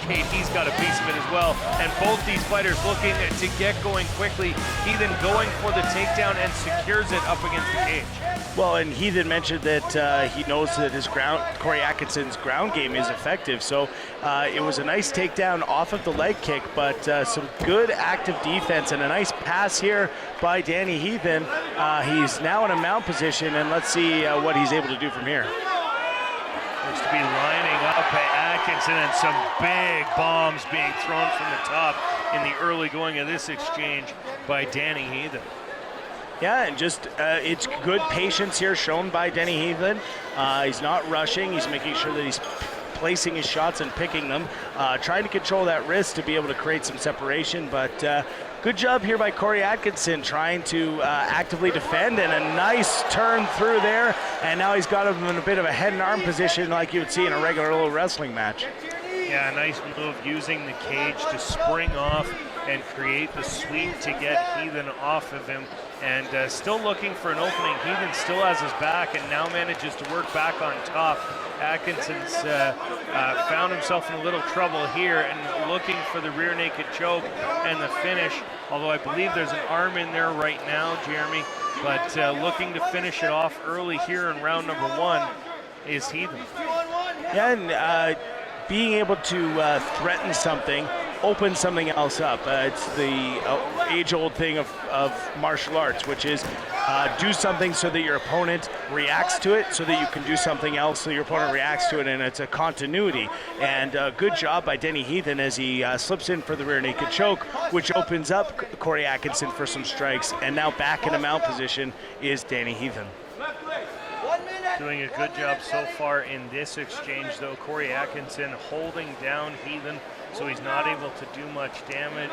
indicate he's got a piece of it as well. And both these fighters looking to get going quickly. Heathen going for the takedown and secures it up against the cage. Well, and Heathen mentioned that he knows that Corey Atkinson's ground game is effective. So it was a nice takedown off of the leg kick, but some good active defense and a nice pass here by Denny Heathen. He's now in a mount position, and let's see what he's able to do from here. Looks to be lining up Atkinson, and some big bombs being thrown from the top in the early going of this exchange by Denny Heathen. Yeah, and just it's good patience here shown by Denny Heathen. He's not rushing. He's making sure that he's placing his shots and picking them, trying to control that wrist to be able to create some separation. But good job here by Corey Atkinson trying to actively defend, and a nice turn through there. And now he's got him in a bit of a head and arm position like you would see in a regular little wrestling match. Yeah, nice move using the cage to spring off and create the sweep to get Heathen off of him. And still looking for an opening. Heathen still has his back and now manages to work back on top. Atkinson's found himself in a little trouble here and looking for the rear naked choke and the finish. Although I believe there's an arm in there right now, Jeremy. But looking to finish it off early here in round number 1 is Heathen. Yeah, and being able to threaten something, open something else up. It's the age-old thing of martial arts, which is do something so that your opponent reacts to it, so that you can do something else so your opponent reacts to it, and it's a continuity. And good job by Denny Heathen as he slips in for the rear naked choke, which opens up Corey Atkinson for some strikes. And now back in a mount position is Denny Heathen. Doing a good job so far in this exchange, though. Corey Atkinson holding down Heathen so he's not able to do much damage.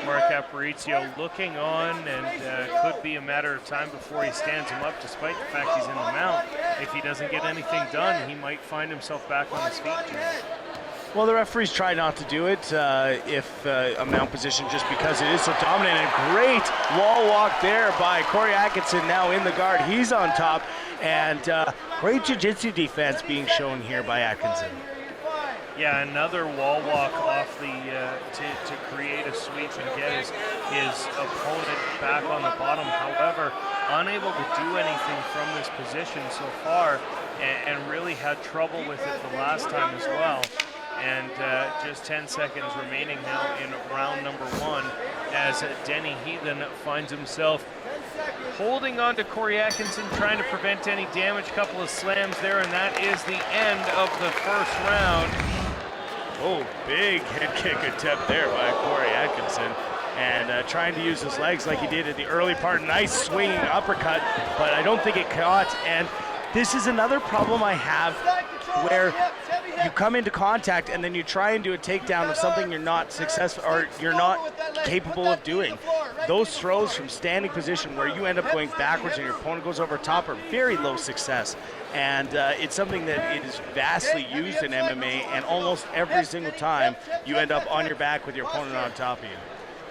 Mark Aparicio looking on, and could be a matter of time before he stands him up, despite the fact he's in the mount. If he doesn't get anything done, he might find himself back on his feet. Well, the referees try not to do it if a mount position, just because it is so dominant. And great wall walk there by Corey Atkinson, now in the guard. He's on top, and great jiu-jitsu defense being shown here by Atkinson. Yeah, another wall walk off the to create a sweep and get his opponent back on the bottom. However, unable to do anything from this position so far, and really had trouble with it the last time as well. And just 10 seconds remaining now in round number 1 as Denny Heathen finds himself holding on to Corey Atkinson, trying to prevent any damage. Couple of slams there, and that is the end of the first round. Oh, big head kick attempt there by Corey Atkinson. And trying to use his legs like he did in the early part. Nice swinging uppercut, but I don't think it caught. And this is another problem I have, where you come into contact and then you try and do a takedown of something you're not successful or you're not capable of doing. Those throws from standing position where you end up going backwards and your opponent goes over top are very low success. And it's something that is vastly used in MMA, and almost every single time you end up on your back with your opponent on top of you.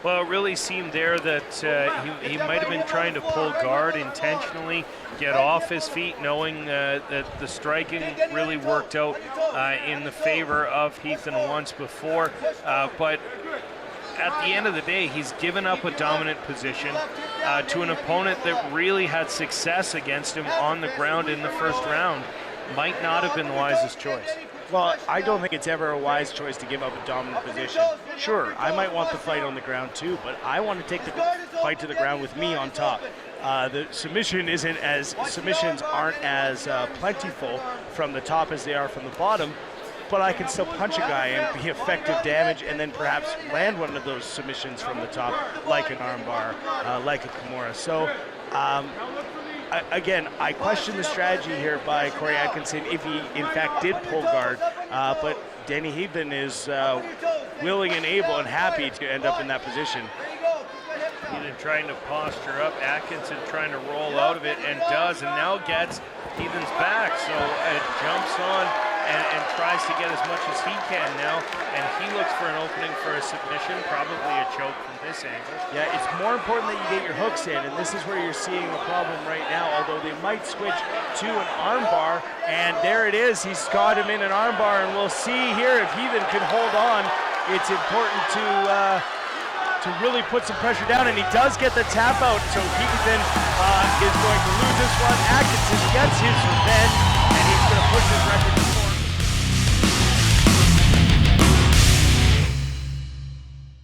Well, it really seemed there that he might have been trying to pull guard intentionally, get off his feet, knowing that the striking really worked out in the favor of Heathen once before. But at the end of the day, he's given up a dominant position to an opponent that really had success against him on the ground in the first round. Might not have been the wisest choice. Well, I don't think it's ever a wise choice to give up a dominant position. Sure, I might want the fight on the ground too, but I want to take the fight to the ground with me on top. The submissions aren't as plentiful from the top as they are from the bottom, but I can still punch a guy and be effective damage, and then perhaps land one of those submissions from the top, like an armbar, like a Kimura. So, again, I question the strategy here by Corey Atkinson if he, in fact, did pull guard, but Denny Heathen is willing and able and happy to end up in that position. Heathen trying to posture up, Atkinson trying to roll out of it, and does, and now gets Heathen's back, so it jumps on and tries to get as much as he can now, and he looks for an opening for a submission, probably a choke from this angle. Yeah, it's more important that you get your hooks in, and this is where you're seeing the problem right now, although they might switch to an armbar, and there it is. He's got him in an armbar, and we'll see here if Heathen can hold on it's important to really put some pressure down, and he does get the tap out, so Heathen is going to lose this one. Atkinson gets his revenge, and he's going to push his record to